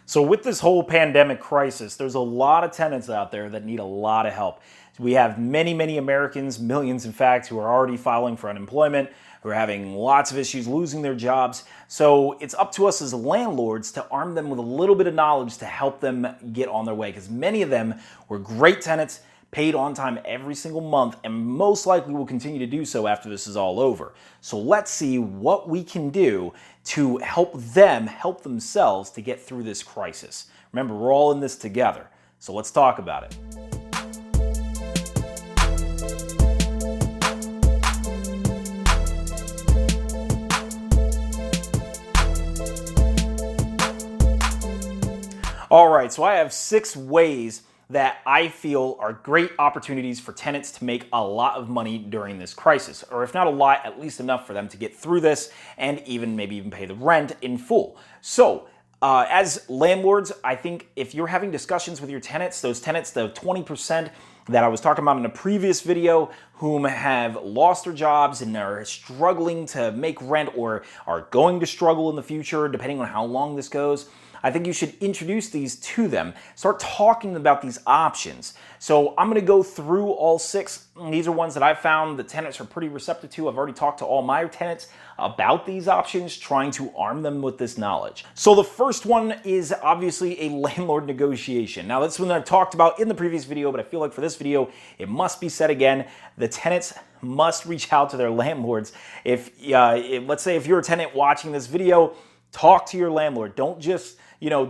So with this whole pandemic crisis, there's a lot of tenants out there that need a lot of help. We have many Americans, millions in fact, who are already filing for unemployment, who are having lots of issues losing their jobs. So it's up to us as landlords to arm them with a little bit of knowledge to help them get on their way, because many of them were great tenants, paid on time every single month, and most likely will continue to do so after this is all over. So let's see what we can do to help them help themselves to get through this crisis. Remember, we're all in this together, so let's talk about it. All right, so I have 6 ways that I feel are great opportunities for tenants to make a lot of money during this crisis, or if not a lot, at least enough for them to get through this and maybe even pay the rent in full. So as landlords, I think if you're having discussions with your tenants, those tenants, the 20% that I was talking about in a previous video, whom have lost their jobs and are struggling to make rent or are going to struggle in the future, depending on how long this goes, I think you should introduce these to them. Start talking about these options. So I'm going to go through all 6. These are ones that I've found the tenants are pretty receptive to. I've already talked to all my tenants about these options, trying to arm them with this knowledge. So the first one is obviously a landlord negotiation. Now, that's one that I've talked about in the previous video, but I feel like for this video, it must be said again. The tenants must reach out to their landlords. Let's say if you're a tenant watching this video, talk to your landlord. Don't just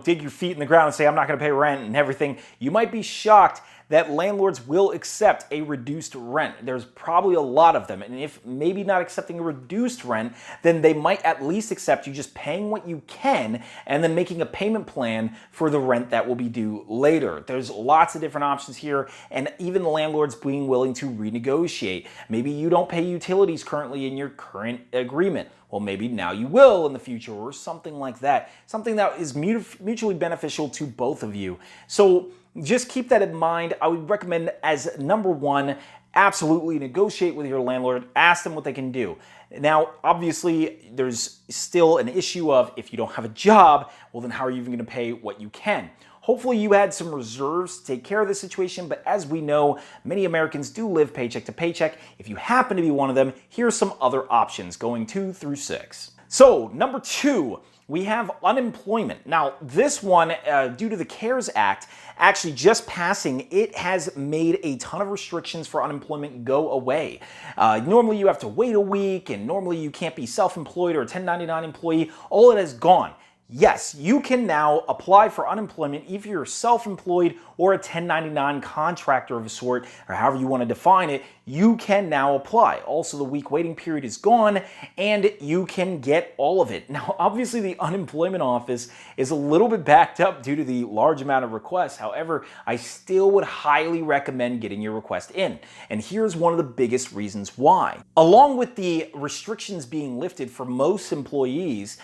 dig your feet in the ground and say, I'm not going to pay rent and everything. You might be shocked that landlords will accept a reduced rent. There's probably a lot of them. And if maybe not accepting a reduced rent, then they might at least accept you just paying what you can and then making a payment plan for the rent that will be due later. There's lots of different options here, and even the landlords being willing to renegotiate. Maybe you don't pay utilities currently in your current agreement. Well, maybe now you will in the future, or something like that. Something that is mutually beneficial to both of you. So just keep that in mind. I would recommend, as number 1, absolutely negotiate with your landlord. Ask them what they can do. Now, obviously, there's still an issue of if you don't have a job, well, then how are you even going to pay what you can? Hopefully you had some reserves to take care of this situation, but as we know, many Americans do live paycheck to paycheck. If you happen to be one of them, here's some other options going 2 through 6. So, number 2, we have unemployment. Now, this one, due to the CARES Act actually just passing, it has made a ton of restrictions for unemployment go away. Normally you have to wait a week, and normally you can't be self-employed or a 1099 employee. All it has gone. Yes, you can now apply for unemployment if you're self-employed or a 1099 contractor of a sort, or however you want to define it. You can now apply. Also, the week waiting period is gone, and you can get all of it. Now, obviously, the unemployment office is a little bit backed up due to the large amount of requests. However, I still would highly recommend getting your request in. And here's one of the biggest reasons why. Along with the restrictions being lifted for most employees,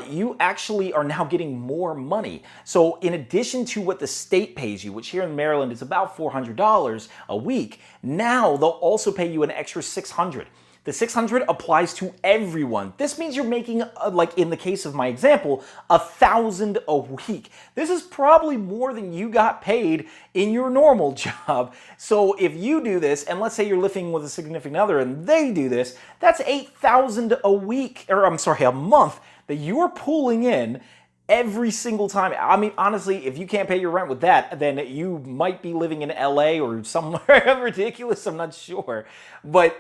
you actually are now getting more money. So in addition to what the state pays you, which here in Maryland is about $400 a week, now they'll also pay you an extra $600. The $600 applies to everyone. This means you're making, like in the case of my example, $1,000 a week. This is probably more than you got paid in your normal job. So if you do this, and let's say you're living with a significant other and they do this, that's $8,000 a week, or I'm sorry, a month that you're pulling in every single time. I mean, honestly, if you can't pay your rent with that, then you might be living in LA or somewhere ridiculous, I'm not sure. But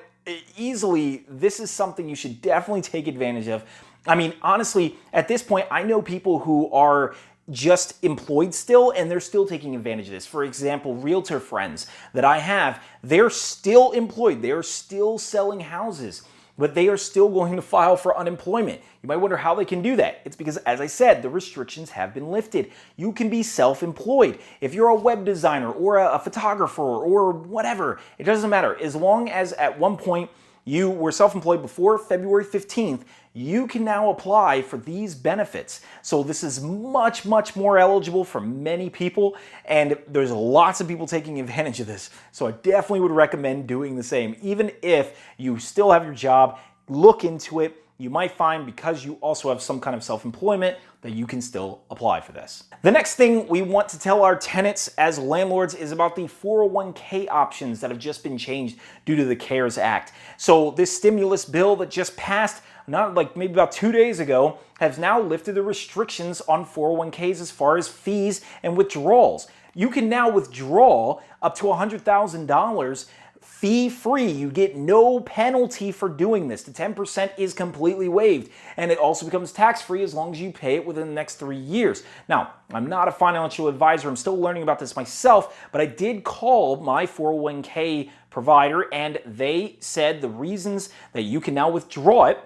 easily, this is something you should definitely take advantage of. I mean, honestly, at this point, I know people who are just employed still, and they're still taking advantage of this. For example, realtor friends that I have, they're still employed. They're still selling houses, but they are still going to file for unemployment. You might wonder how they can do that. It's because, as I said, the restrictions have been lifted. You can be self-employed. If you're a web designer or a photographer or whatever, it doesn't matter. As long as at one point you were self-employed before February 15th, you can now apply for these benefits. So this is much more eligible for many people, and there's lots of people taking advantage of this. So I definitely would recommend doing the same. Even if you still have your job, look into it. you might find because you also have some kind of self-employment that you can still apply for this. The next thing we want to tell our tenants as landlords is about the 401k options that have just been changed due to the CARES Act. So this stimulus bill that just passed, not like maybe about 2 days ago, has now lifted the restrictions on 401ks as far as fees and withdrawals. You can now withdraw up to $100,000 fee-free. You get no penalty for doing this. The 10% is completely waived, and it also becomes tax-free as long as you pay it within the next 3 years. Now, I'm not a financial advisor. I'm still learning about this myself, but I did call my 401k provider, and they said the reasons that you can now withdraw it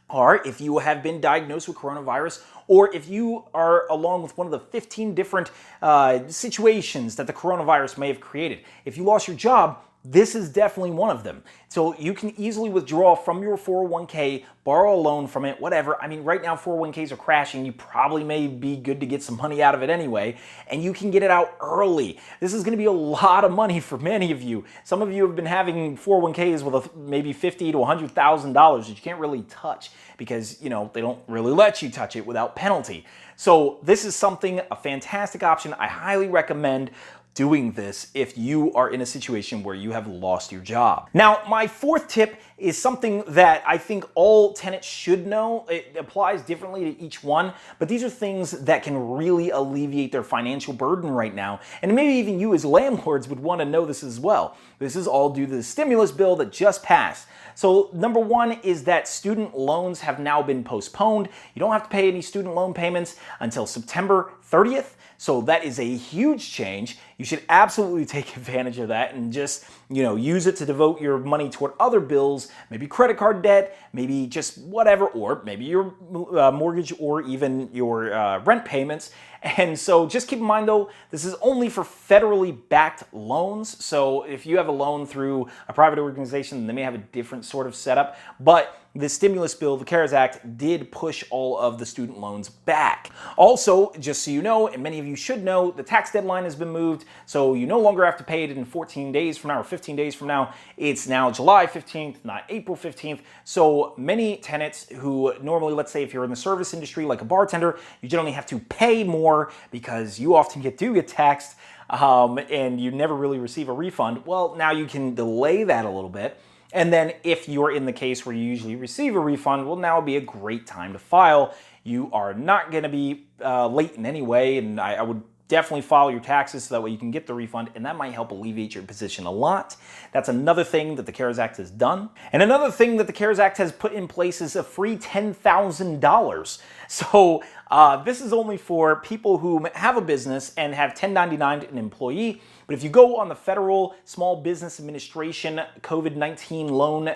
are if you have been diagnosed with coronavirus, or if you are along with one of the 15 different situations that the coronavirus may have created. If you lost your job, this is definitely one of them. So you can easily withdraw from your 401k, borrow a loan from it, whatever. I mean, right now 401ks are crashing. You probably may be good to get some money out of it anyway, and you can get it out early. This is going to be a lot of money for many of you. Some of you have been having 401ks with maybe $50,000 to $100,000 that you can't really touch because, you know, they don't really let you touch it without penalty. So this is a fantastic option. I highly recommend doing this if you are in a situation where you have lost your job. Now, my fourth tip is something that I think all tenants should know. It applies differently to each one, but these are things that can really alleviate their financial burden right now. And maybe even you as landlords would want to know this as well. This is all due to the stimulus bill that just passed. So number one is that student loans have now been postponed. You don't have to pay any student loan payments until September 30th. So that is a huge change. You should absolutely take advantage of that and just, use it to devote your money toward other bills, maybe credit card debt, maybe just whatever, or maybe your mortgage or even your rent payments. And so just keep in mind though, this is only for federally backed loans. So if you have a loan through a private organization, they may have a different sort of setup, but the stimulus bill, the CARES Act, did push all of the student loans back. Also, just so you know, and many of you should know, the tax deadline has been moved, so you no longer have to pay it in 14 days from now or 15 days from now. It's now July 15th, not April 15th. So many tenants who normally, let's say if you're in the service industry like a bartender, you generally have to pay more because you often do get taxed and you never really receive a refund. Well, now you can delay that a little bit. And then if you're in the case where you usually receive a refund, well, now would be a great time to file. You are not going to be late in any way, and I would definitely file your taxes so that way you can get the refund, and that might help alleviate your position a lot. That's another thing that the CARES Act has done. And another thing that the CARES Act has put in place is a free $10,000. So this is only for people who have a business and have 1099 an employee. But if you go on the Federal Small Business Administration COVID-19 Loan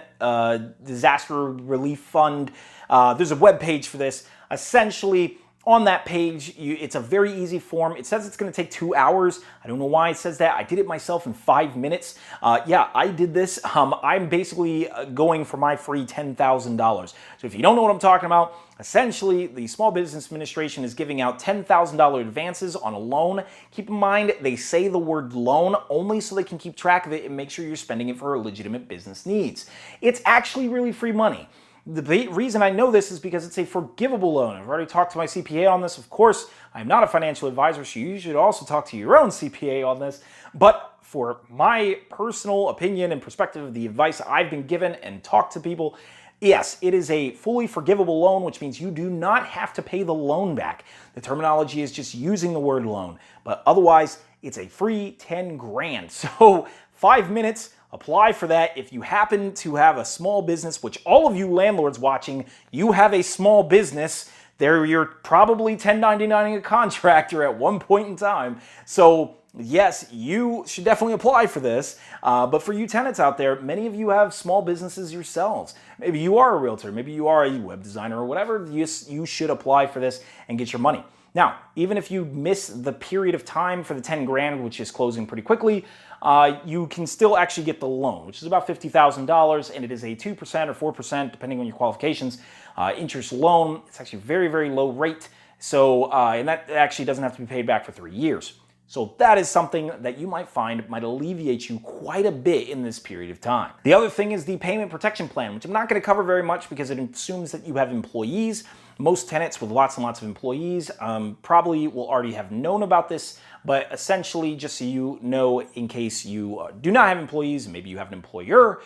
Disaster Relief Fund, there's a web page for this. Essentially, on that page, it's a very easy form. It says it's going to take 2 hours. I don't know why it says that. I did it myself in 5 minutes. Yeah, I did this. I'm basically going for my free $10,000. So if you don't know what I'm talking about, essentially, the Small Business Administration is giving out $10,000 advances on a loan. Keep in mind, they say the word loan only so they can keep track of it and make sure you're spending it for legitimate business needs. It's actually really free money. The reason I know this is because it's a forgivable loan. I've already talked to my CPA on this. Of course, I'm not a financial advisor, so you should also talk to your own CPA on this. But for my personal opinion and perspective of the advice I've been given and talked to people, yes, it is a fully forgivable loan, which means you do not have to pay the loan back. The terminology is just using the word loan. But otherwise, it's a free 10 grand. So 5 minutes. Apply for that. If you happen to have a small business, which all of you landlords watching, you have a small business, you're probably 1099ing a contractor at one point in time. So yes, you should definitely apply for this. But for you tenants out there, many of you have small businesses yourselves. Maybe you are a realtor, maybe you are a web designer or whatever. You should apply for this and get your money. Now, even if you miss the period of time for the 10 grand, which is closing pretty quickly, you can still actually get the loan, which is about $50,000, and it is a 2% or 4%, depending on your qualifications, interest loan. It's actually a very, very low rate. So, and that actually doesn't have to be paid back for 3 years. So that is something that you might find might alleviate you quite a bit in this period of time. The other thing is the payment protection plan, which I'm not going to cover very much because it assumes that you have employees. Most tenants with lots and lots of employees probably will already have known about this, but essentially, just so you know, in case you do not have employees, maybe you have an employer,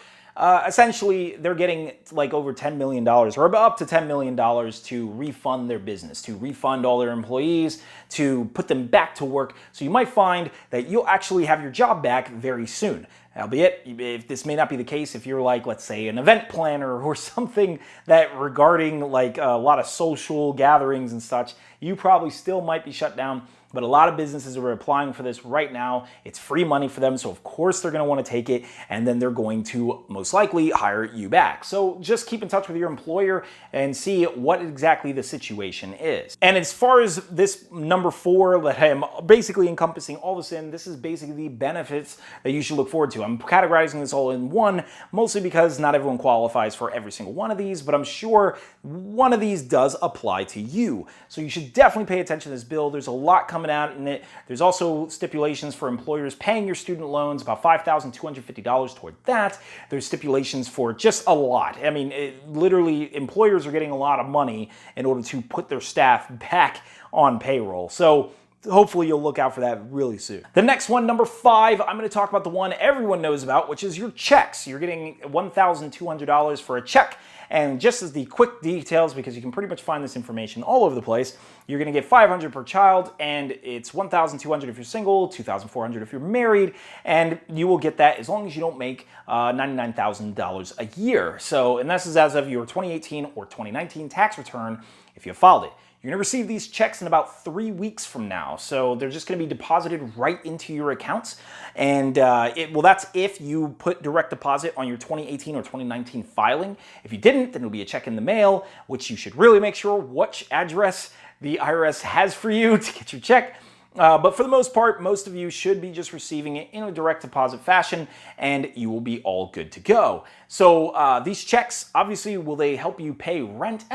essentially, they're getting like over $10 million or up to $10 million to refund their business, to refund all their employees, to put them back to work. So you might find that you'll actually have your job back very soon. Albeit, if this may not be the case, if you're like, let's say, an event planner or something that regarding like a lot of social gatherings and such, you probably still might be shut down. But a lot of businesses are applying for this right now. It's free money for them, so of course they're going to want to take it, and then they're going to most likely hire you back. So just keep in touch with your employer and see what exactly the situation is. And as far as this number 4 that I am basically encompassing all this in, this is basically the benefits that you should look forward to. I'm categorizing this all in one, mostly because not everyone qualifies for every single one of these, but I'm sure one of these does apply to you. So you should definitely pay attention to this bill. There's a lot coming out in it. There's also stipulations for employers paying your student loans, about $5,250 toward that. There's stipulations for just a lot. I mean, literally, employers are getting a lot of money in order to put their staff back on payroll. So hopefully you'll look out for that really soon. The next one, number 5, I'm going to talk about the one everyone knows about, which is your checks. You're getting $1,200 for a check. And just as the quick details, because you can pretty much find this information all over the place, you're going to get $500 per child, and it's $1,200 if you're single, $2,400 if you're married, and you will get that as long as you don't make $99,000 a year. So, and this is as of your 2018 or 2019 tax return if you filed it. You're going to receive these checks in about 3 weeks from now. So they're just going to be deposited right into your accounts. And that's if you put direct deposit on your 2018 or 2019 filing. If you didn't, then it'll be a check in the mail, which you should really make sure which address the IRS has for you to get your check. But for the most part, most of you should be just receiving it in a direct deposit fashion, and you will be all good to go. So these checks, obviously, will they help you pay rent?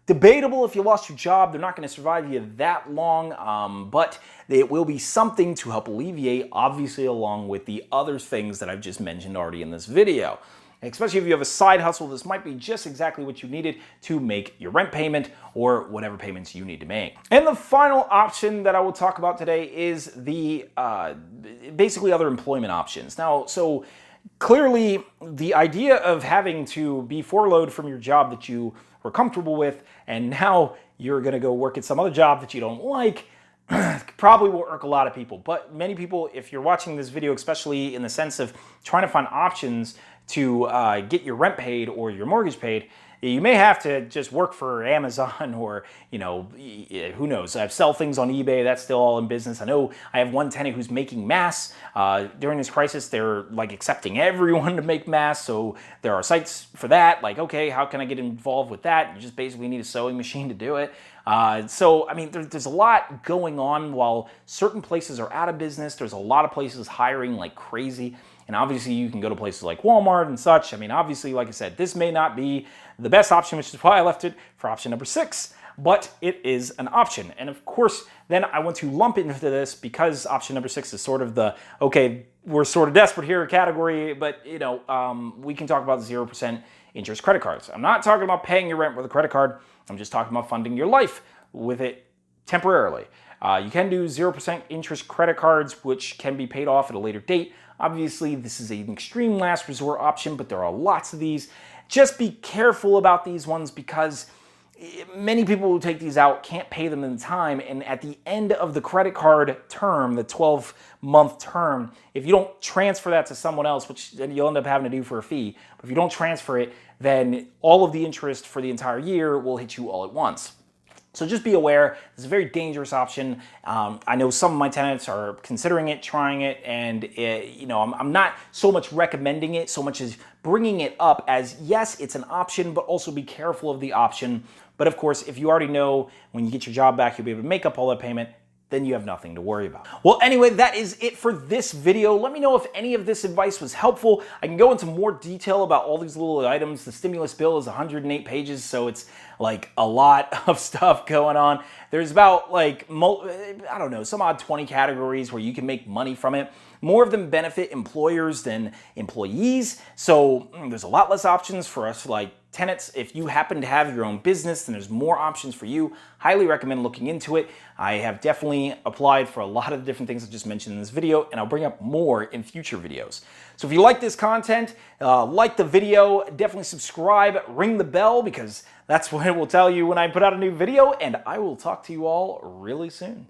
Debatable if you lost your job. They're not going to survive you that long, but it will be something to help alleviate, obviously, along with the other things that I've just mentioned already in this video. Especially if you have a side hustle, this might be just exactly what you needed to make your rent payment or whatever payments you need to make. And the final option that I will talk about today is the basically other employment options. Now, so clearly the idea of having to be furloughed from your job that you were comfortable with, and now you're going to go work at some other job that you don't like, probably will irk a lot of people. But many people, if you're watching this video, especially in the sense of trying to find options to get your rent paid or your mortgage paid, you may have to just work for Amazon or, who knows. I sell things on eBay. That's still all in business. I know I have one tenant who's making masks. During this crisis, they're like accepting everyone to make masks. So there are sites for that. Like, okay, how can I get involved with that? You just basically need a sewing machine to do it. So, I mean, there's a lot going on. While certain places are out of business, there's a lot of places hiring like crazy. And obviously you can go to places like Walmart and such. I mean, obviously, like I said, this may not be the best option, which is why I left it for option number 6, but it is an option. And of course, then I want to lump into this because option number 6 is sort of the, okay, we're sort of desperate here category, but we can talk about 0% interest credit cards. I'm not talking about paying your rent with a credit card. I'm just talking about funding your life with it temporarily. You can do 0% interest credit cards, which can be paid off at a later date. Obviously, this is an extreme last resort option, but there are lots of these. Just be careful about these ones because many people who take these out can't pay them in time, and at the end of the credit card term, the 12-month term, if you don't transfer that to someone else, which then you'll end up having to do for a fee, but if you don't transfer it, then all of the interest for the entire year will hit you all at once. So just be aware, it's a very dangerous option. I know some of my tenants are considering it, trying it, and I'm not so much recommending it, so much as bringing it up as, yes, it's an option, but also be careful of the option. But of course, if you already know when you get your job back, you'll be able to make up all that payment, then you have nothing to worry about. Well, anyway, that is it for this video. Let me know if any of this advice was helpful. I can go into more detail about all these little items. The stimulus bill is 108 pages, so it's like a lot of stuff going on. There's about like, I don't know, some odd 20 categories where you can make money from it. More of them benefit employers than employees, so there's a lot less options for us like tenants. If you happen to have your own business, then there's more options for you. Highly recommend looking into it. I have definitely applied for a lot of the different things I just mentioned in this video, and I'll bring up more in future videos. So if you like this content, like the video, definitely subscribe, ring the bell, because that's what it will tell you when I put out a new video, and I will talk to you all really soon.